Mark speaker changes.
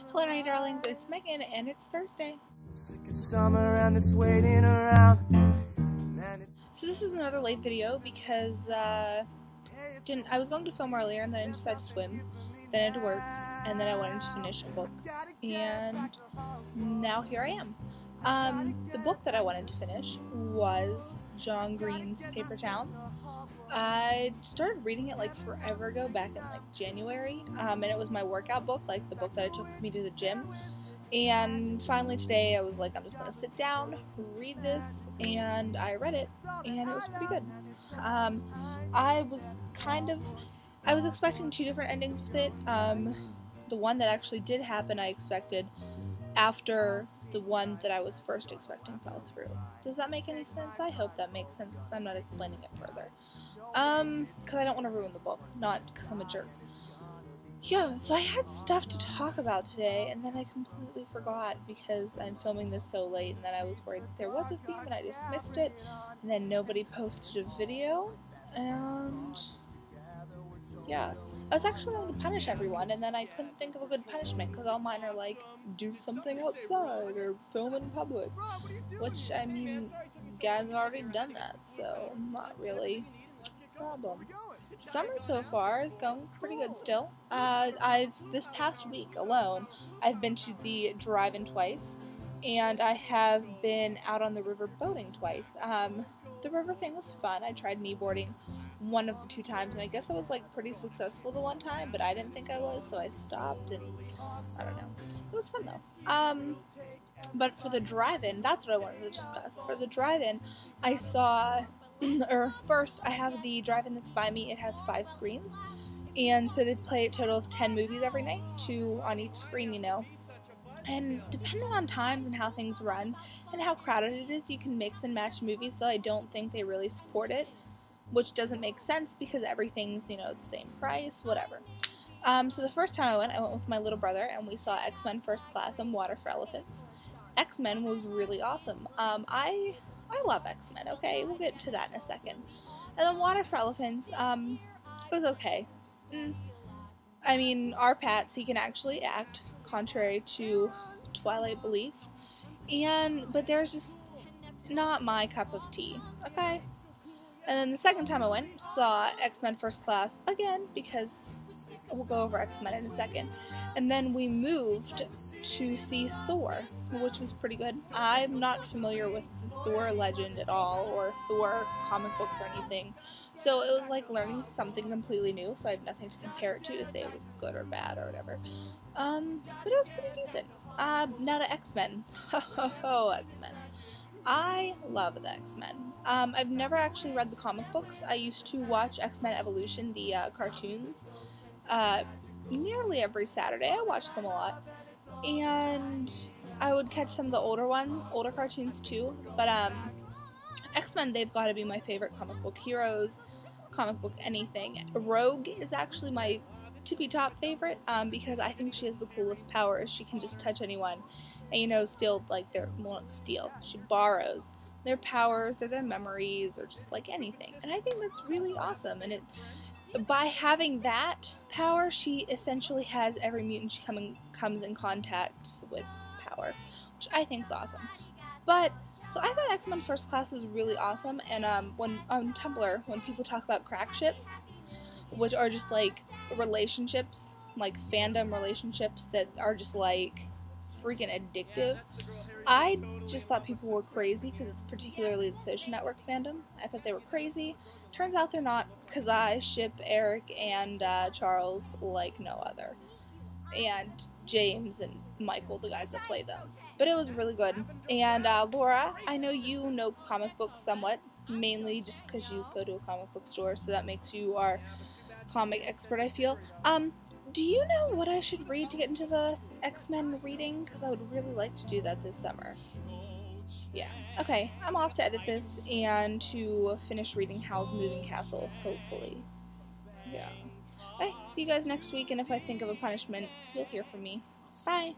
Speaker 1: Hello, night darlings. It's Megan, and it's Thursday.
Speaker 2: Sick of summer and this waiting around.
Speaker 1: So this is another late video because I was going to film earlier, and then I decided to swim. Then I had to work, and then I wanted to finish a book, and now here I am. The book that I wanted to finish was John Green's Paper Towns. I started reading it like forever ago, back in like January, and it was my workout book, like the book that I took with me to the gym. And finally today I was like, I'm just gonna sit down, read this, and I read it, and it was pretty good. I was expecting two different endings with it. The one that actually did happen I expected after the one that I was first expecting fell through. Does that make any sense? I hope that makes sense, because I'm not explaining it further. Because I don't want to ruin the book, not because I'm a jerk. Yeah, so I had stuff to talk about today, and then I completely forgot because I'm filming this so late, and then I was worried that there was a theme and I just missed it, and then nobody posted a video, and yeah. I was actually going to punish everyone, and then I couldn't think of a good punishment because all mine are like, do something outside or film in public, which, I mean, you guys have already done that, so not really a problem. Summer so far is going pretty good still. This past week alone, I've been to the drive-in twice, and I have been out on the river boating twice. The river thing was fun. I tried kneeboarding one of the two times, and I guess I was like pretty successful the one time, but I didn't think I was, so I stopped, and I don't know. It was fun though. But for the drive-in, that's what I wanted to discuss. For the drive-in, I saw, first I have the drive-in that's by me. It has 5 screens, and so they play a total of 10 movies every night, 2 on each screen, you know. And depending on times and how things run and how crowded it is, you can mix and match movies, though I don't think they really support it, which doesn't make sense because everything's, you know, the same price, whatever. So the first time I went with my little brother, and we saw X-Men First Class and Water for Elephants. X-Men was really awesome. I love X-Men, okay? We'll get to that in a second. And then Water for Elephants, it was okay. I mean, our Pats, he can actually act, contrary to Twilight beliefs. But there's just not my cup of tea, okay? And then the second time I went, saw X-Men First Class again, because we'll go over X-Men in a second. And then we moved to see Thor, which was pretty good. I'm not familiar with Thor legend at all, or Thor comic books or anything. So it was like learning something completely new, so I have nothing to compare it to say it was good or bad or whatever. But it was pretty decent. Now to X-Men. Ho ho ho, X-Men. I love the X-Men. I've never actually read the comic books. I used to watch X-Men Evolution, the cartoons, nearly every Saturday. I watched them a lot. And I would catch some of the older cartoons too. But X-Men, they've got to be my favorite comic book heroes, comic book anything. Rogue is actually my tippy-top favorite, because I think she has the coolest powers. She can just touch anyone and, you know, steal, like, she borrows their powers or their memories or just, like, anything. And I think that's really awesome. And by having that power, she essentially has every mutant she comes in contact with power, which I think is awesome. So I thought X-Men First Class was really awesome, and when on Tumblr, when people talk about crack ships, which are just like relationships, like fandom relationships that are just like freaking addictive, I just thought people were crazy, because it's particularly the Social Network fandom. I thought they were crazy. Turns out they're not, because I ship Eric and Charles like no other. And James and Michael, the guys that play them. But it was really good. And Laura, I know you know comic books somewhat, mainly just because you go to a comic book store, so that makes you our comic expert, I feel. Do you know what I should read to get into the X-Men reading? Because I would really like to do that this summer. Yeah. Okay, I'm off to edit this and to finish reading Howl's Moving Castle, hopefully. Yeah. Okay, see you guys next week, and if I think of a punishment, you'll hear from me. Bye!